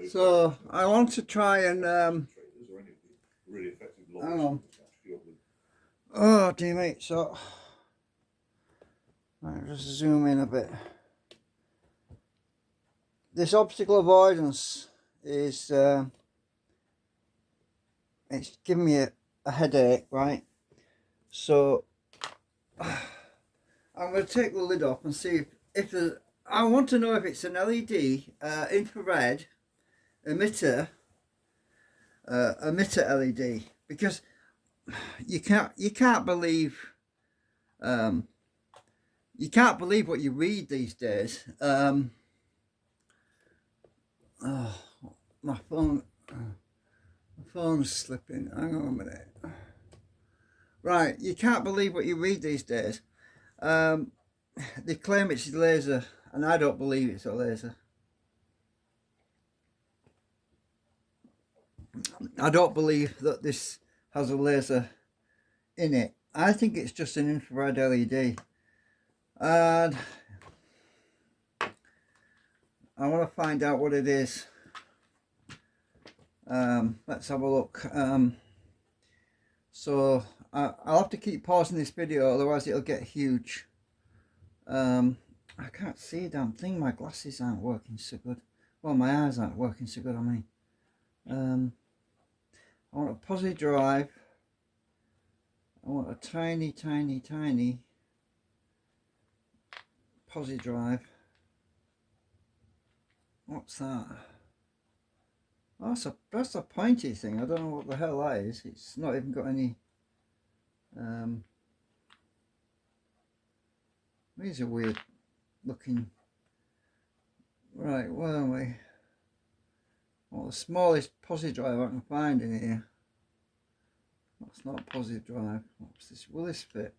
So I want to try and hang on. Oh dear mate, so I'll just zoom in a bit. This obstacle avoidance is it's giving me a headache, right? So I'm going to take the lid off and see if there's, I want to know if it's an LED infrared emitter LED, because you can't believe what you read these days. Oh, my phone's slipping. Hang on a minute. Right, you can't believe what you read these days. They claim it's a laser, and I don't believe it's a laser. I don't believe that this has a laser in it. I think it's just an infrared LED. And I want to find out what it is. Let's have a look. So I'll have to keep pausing this video, otherwise it'll get huge. I can't see a damn thing. My glasses aren't working so good. Well, my eyes aren't working so good, I mean. I want a positive drive. I want a tiny positive drive. What's that? Oh, that's a pointy thing. I don't know what the hell that is. It's not even got any. These are weird looking. Right, where are we? Well, the smallest positive drive I can find in here. That's not a positive drive. What's this? Will this fit?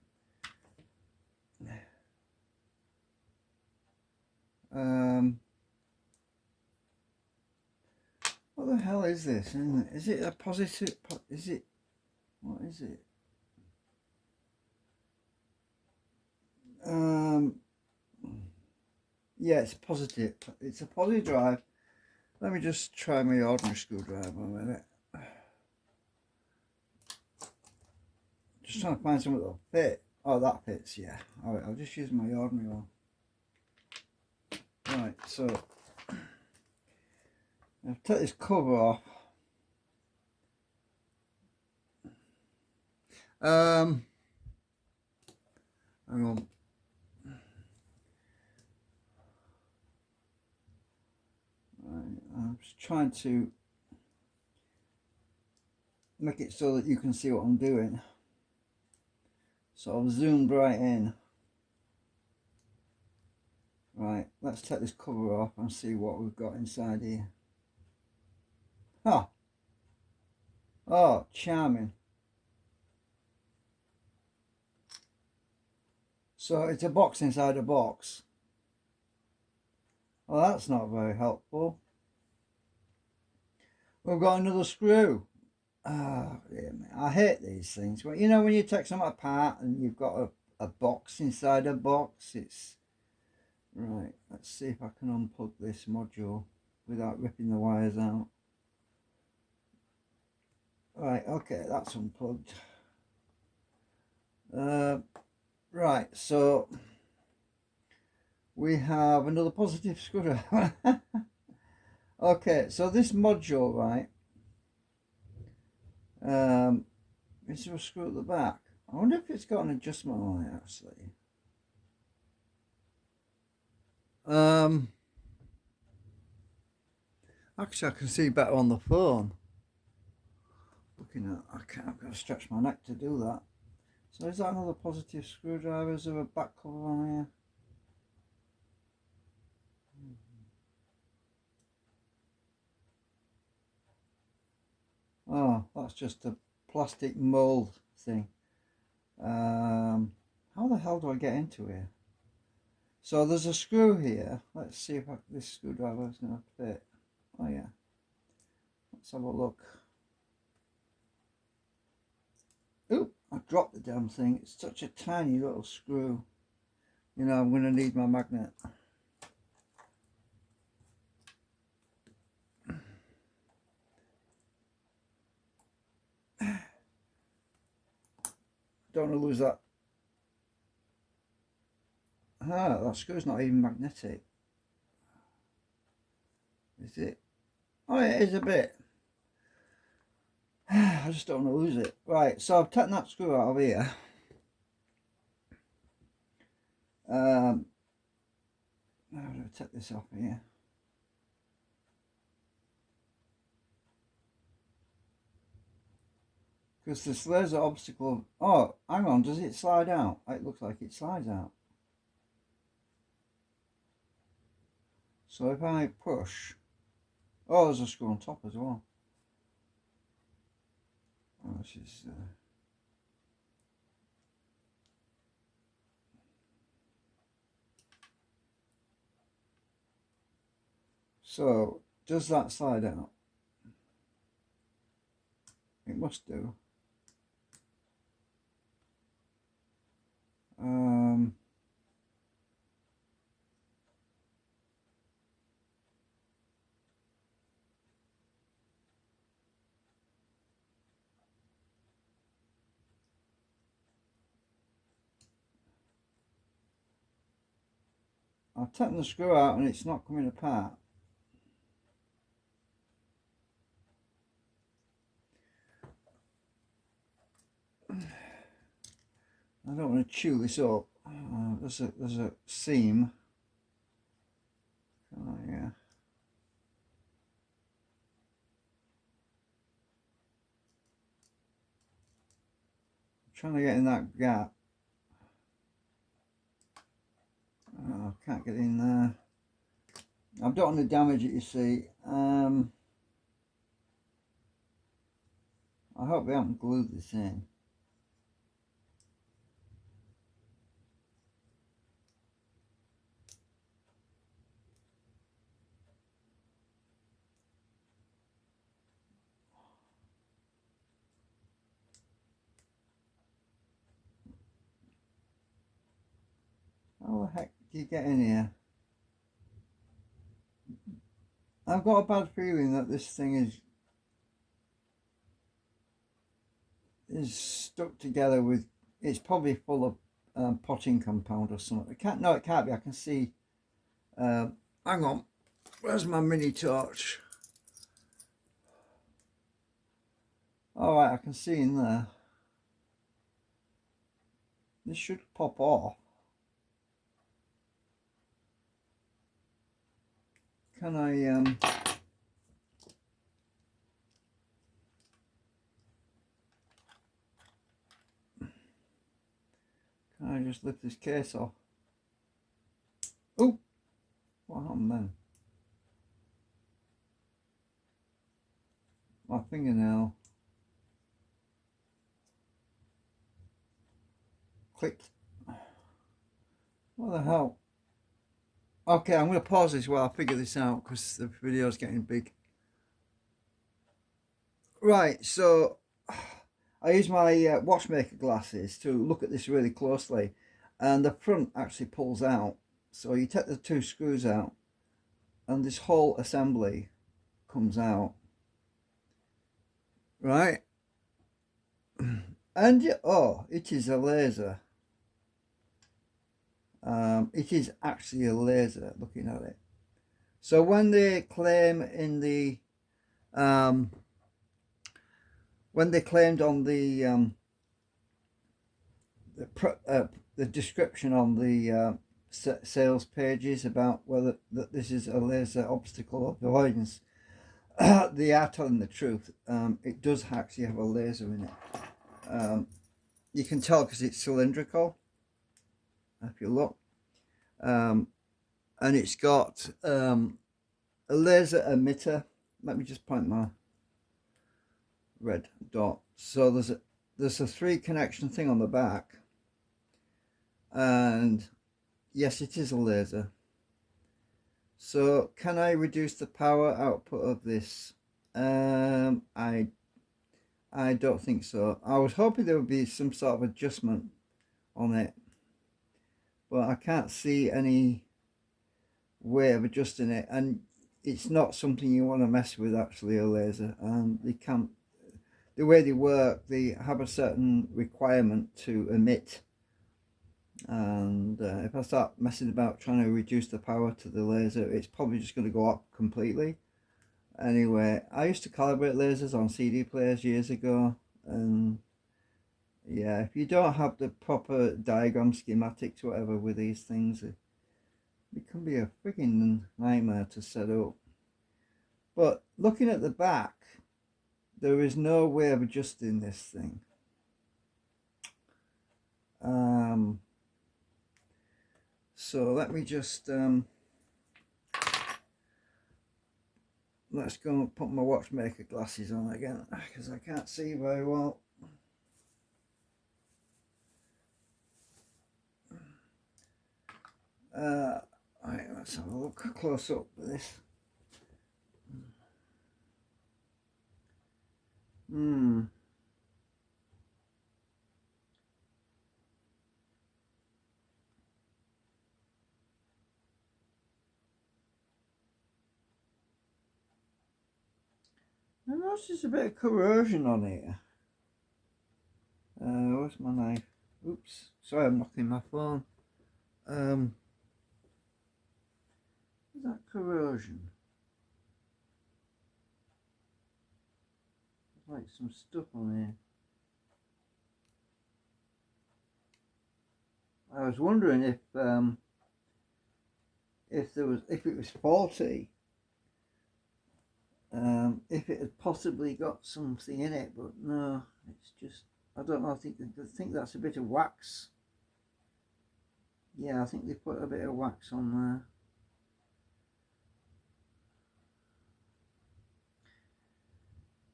What the hell is this? Is it a positive? Is it? What is it? Yeah, it's positive. It's a positive drive. Let me just try my ordinary screwdriver a minute. Just trying to find something that'll fit. Oh, that fits, yeah. Alright, I'll just use my ordinary one. Right, so I'll take this cover off. Hang on. I'm just trying to make it so that you can see what I'm doing. So I've zoomed right in. Right, let's take this cover off and see what we've got inside here. Oh, charming. So it's a box inside a box. Well, that's not very helpful. We've got another screw. Oh, yeah, I hate these things. Well, you know, when you take something apart and you've got a box inside a box, it's... Right, let's see if I can unplug this module without ripping the wires out. Right, okay, that's unplugged. Right, so we have another positive screwdriver. Okay, so this module, right, is there a screw at the back? I wonder if it's got an adjustment on it, actually. Actually, I can see better on the phone. Looking at, I've got to stretch my neck to do that. So is that another positive screwdriver? Is there a back cover on here? Oh, that's just a plastic mold thing. How the hell do I get into here? So there's a screw here. Let's see if this screwdriver is going to fit. Oh yeah. Let's have a look. Oop, I dropped the damn thing. It's such a tiny little screw. You know, I'm going to need my magnet. don't want to lose that. Ah, that screw's not even magnetic. Is it? Oh, it is a bit. I just don't want to lose it. Right, so I've taken that screw out of here. How do I take this off here? Because this laser obstacle... Oh, hang on, does it slide out? It looks like it slides out. So if I push... Oh, there's a screw on top as well. Oh, this is... So, does that slide out? It must do. I've taken the screw out and it's not coming apart. I don't want to chew this up. There's a seam. Oh yeah. I'm trying to get in that gap. Oh, I can't get in there. I don't want to damage it, you see. I hope they haven't glued this in. How the heck do you get in here? I've got a bad feeling that this thing is stuck together with... It's probably full of potting compound or something. It can't. No, it can't be. I can see. Hang on. Where's my mini torch? All right, I can see in there. This should pop off. Can I just lift this case off? Oh, what happened then? My fingernail clicked. What the hell? Okay, I'm going to pause this while I figure this out because the video's getting big. Right, so I use my watchmaker glasses to look at this really closely, and the front actually pulls out. So you take the two screws out and this whole assembly comes out, right? And oh, it is a laser. It is actually a laser, looking at it. So when they claim in the when they claimed on the description on the sales pages about whether that this is a laser obstacle avoidance, they are telling the truth. It does actually have a laser in it. You can tell because it's cylindrical, if you look, and it's got a laser emitter. Let me just point my red dot. So there's a 3 connection thing on the back, and yes, it is a laser. So can I reduce the power output of this? I don't think so. I was hoping there would be some sort of adjustment on it, but I can't see any way of adjusting it, and it's not something you want to mess with, actually, a laser. the way they work, they have a certain requirement to emit. And if I start messing about trying to reduce the power to the laser, it's probably just going to go up completely. Anyway, I used to calibrate lasers on CD players years ago, and yeah, if you don't have the proper diagram schematics, whatever, with these things, it can be a freaking nightmare to set up. But looking at the back, there is no way of adjusting this thing. So let me just let's go and put my watchmaker glasses on again, because I can't see very well. Right, let's have a look close up at this. I noticed there's a bit of corrosion on here. Where's my knife? Oops, sorry, I'm knocking my phone. Is that corrosion? There's like some stuff on here. I was wondering if it was faulty, if it had possibly got something in it, but no, it's just, I don't know. I think that's a bit of wax. Yeah, I think they put a bit of wax on there.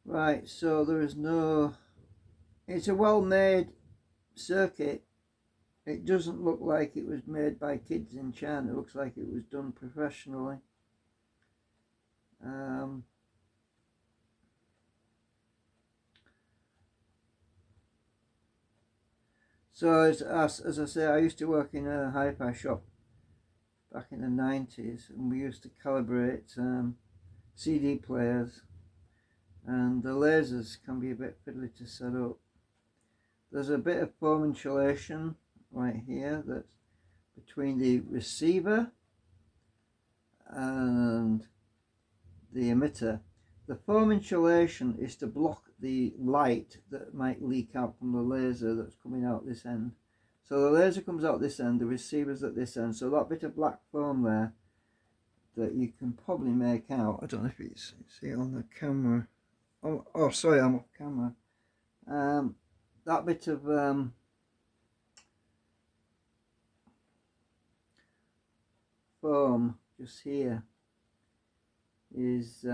Right, so there is no, it's a well-made circuit. It doesn't look like it was made by kids in China. It looks like it was done professionally. So as I say, I used to work in a hi-fi shop back in the 90s, and we used to calibrate CD players, and the lasers can be a bit fiddly to set up. There's a bit of foam insulation right here that's between the receiver and the emitter. The foam insulation is to block the light that might leak out from the laser that's coming out this end. So the laser comes out this end, the receiver's at this end, so that bit of black foam there that you can probably make out, I don't know if you see it on the camera. Oh sorry, I'm off camera. That bit of foam just here is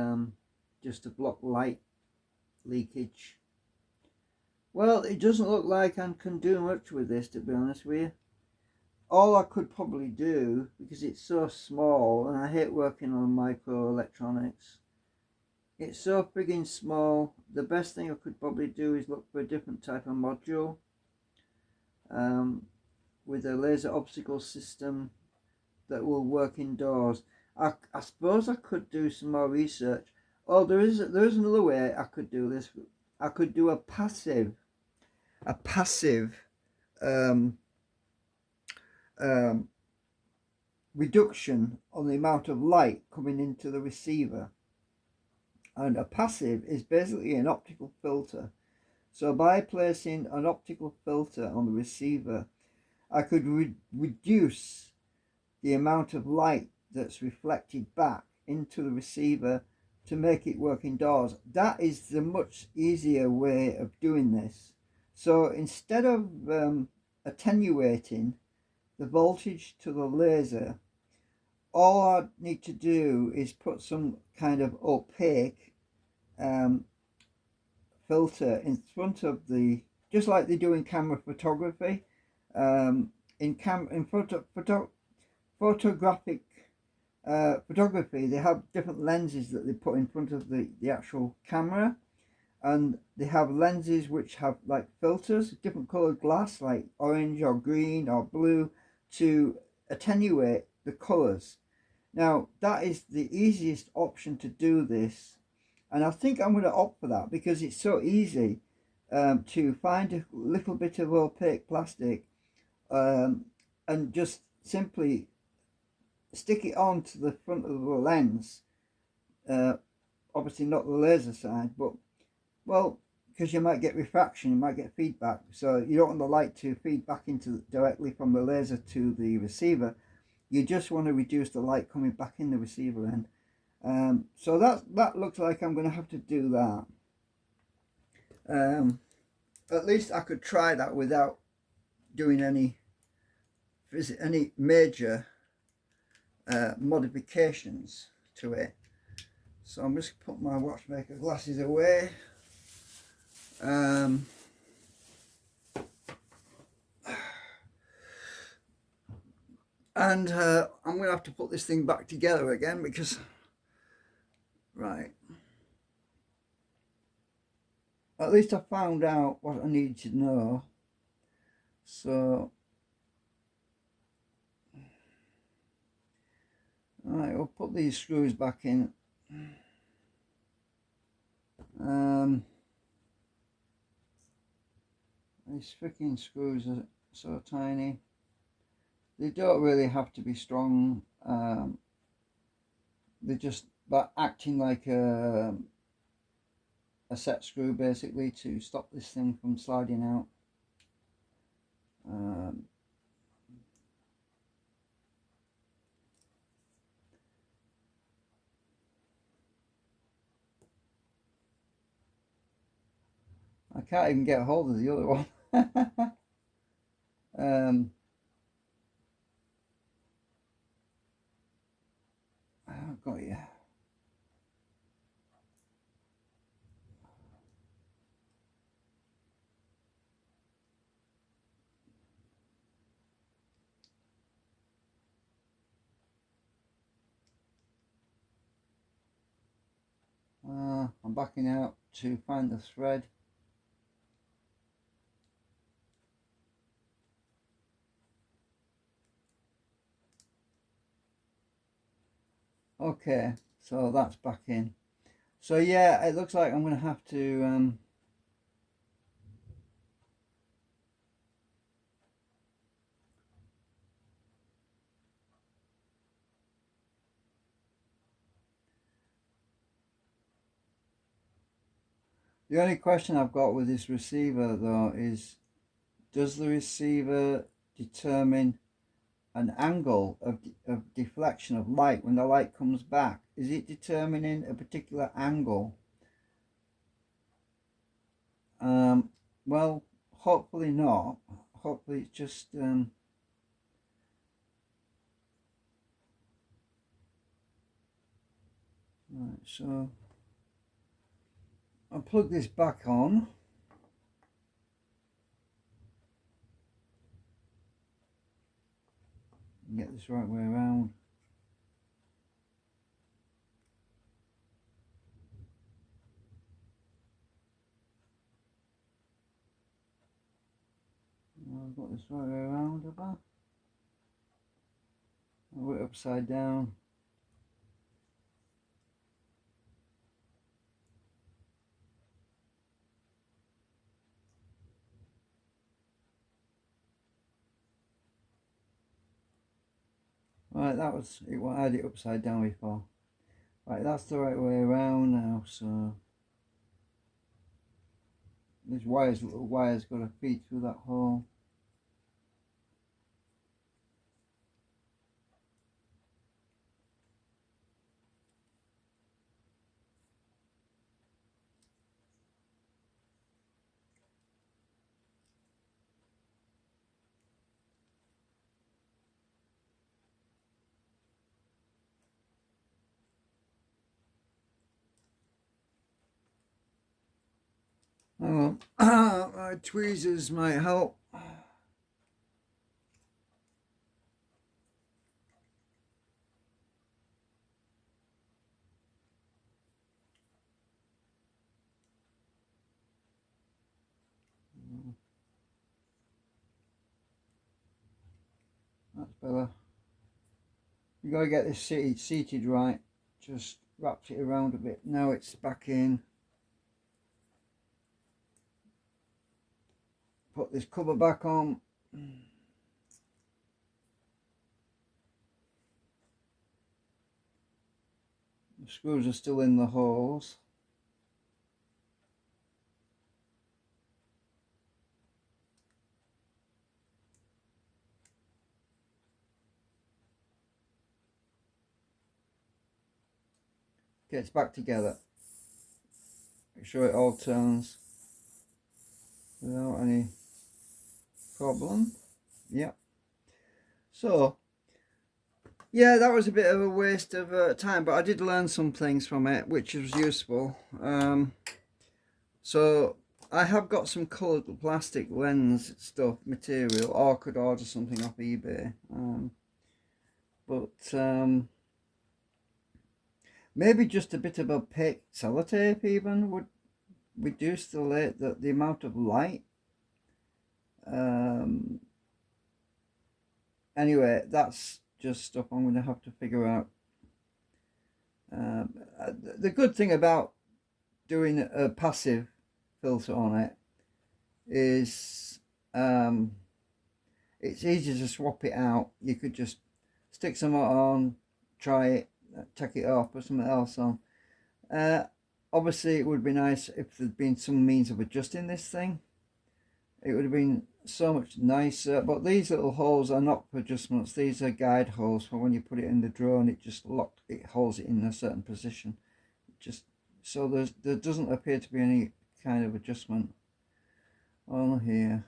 just to block light leakage. Well, it doesn't look like I can do much with this, to be honest with you. All I could probably do, because it's so small, and I hate working on microelectronics, it's so frigging small, the best thing I could probably do is look for a different type of module with a laser obstacle system that will work indoors. I suppose I could do some more research. Oh, there is another way I could do this. I could do a passive reduction on the amount of light coming into the receiver. And a passive is basically an optical filter. So by placing an optical filter on the receiver, I could reduce the amount of light that's reflected back into the receiver to make it work indoors. That is the much easier way of doing this. So instead of attenuating the voltage to the laser, all I need to do is put some kind of opaque filter in front of the, just like they do in camera photography. In photographic photography, they have different lenses that they put in front of the actual camera, and they have lenses which have like filters, different colored glass, like orange or green or blue, to attenuate the colors. Now that is the easiest option to do this, And I think I'm going to opt for that because it's so easy to find a little bit of opaque plastic and just simply stick it onto the front of the lens. Obviously not the laser side, but well, because you might get refraction, you might get feedback, so you don't want the light to feed back into directly from the laser to the receiver. You just want to reduce the light coming back in the receiver end. So that looks like I'm going to have to do that. At least I could try that without doing any major modifications to it. So I'm just put my watchmaker glasses away. And I'm going to have to put this thing back together again because, right, at least I found out what I needed to know. So, right, we'll put these screws back in. These freaking screws are so tiny. They don't really have to be strong. They're just acting like a set screw basically to stop this thing from sliding out. I can't even get a hold of the other one. I've got you. I'm backing out to find the thread. Okay, so that's back in. So yeah, it looks like I'm going to have to the only question I've got with this receiver though is, does the receiver determine an angle of deflection of light when the light comes back? Is it determining a particular angle? Well, hopefully not. Hopefully it's just right, so I'll plug this back on. Get this right way around. I've got this right way around, have I? I'll it upside down. Right, that was it. I had it upside down before. Right, that's the right way around now. So this little wire's got to feed through that hole. Hang on, my tweezers might help. That's better. You got to get this seated right. Just wrapped it around a bit. Now it's back in. Put this cover back on. The screws are still in the holes. Okay, it's back together. Make sure it all turns without any problem. Yep. So yeah, that was a bit of a waste of time, but I did learn some things from it, which was useful. So I have got some coloured plastic lens stuff material, or I could order something off eBay. But maybe just a bit of opaque sellotape even would reduce the amount of light. Anyway, that's just stuff I'm going to have to figure out. The good thing about doing a passive filter on it is it's easy to swap it out. You could just stick something on, try it, take it off, put something else on. Obviously it would be nice if there'd been some means of adjusting this thing. It would have been so much nicer, but these little holes are not for adjustments. These are guide holes for when you put it in the drone. It just holds it in a certain position. Just so there doesn't appear to be any kind of adjustment on here.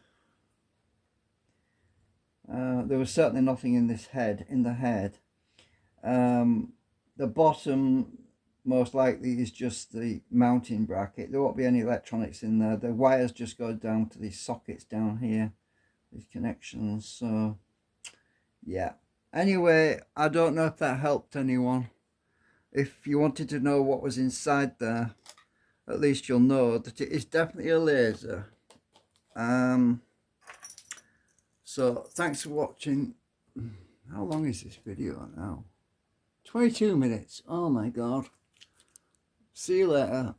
There was certainly nothing in the head. The bottom most likely is just the mounting bracket. There won't be any electronics in there. The wires just go down to these sockets down here, these connections. So yeah, anyway, I don't know if that helped anyone. If you wanted to know what was inside there, at least you'll know that it is definitely a laser. So thanks for watching. How long is this video now? 22 minutes. Oh my god. See you later.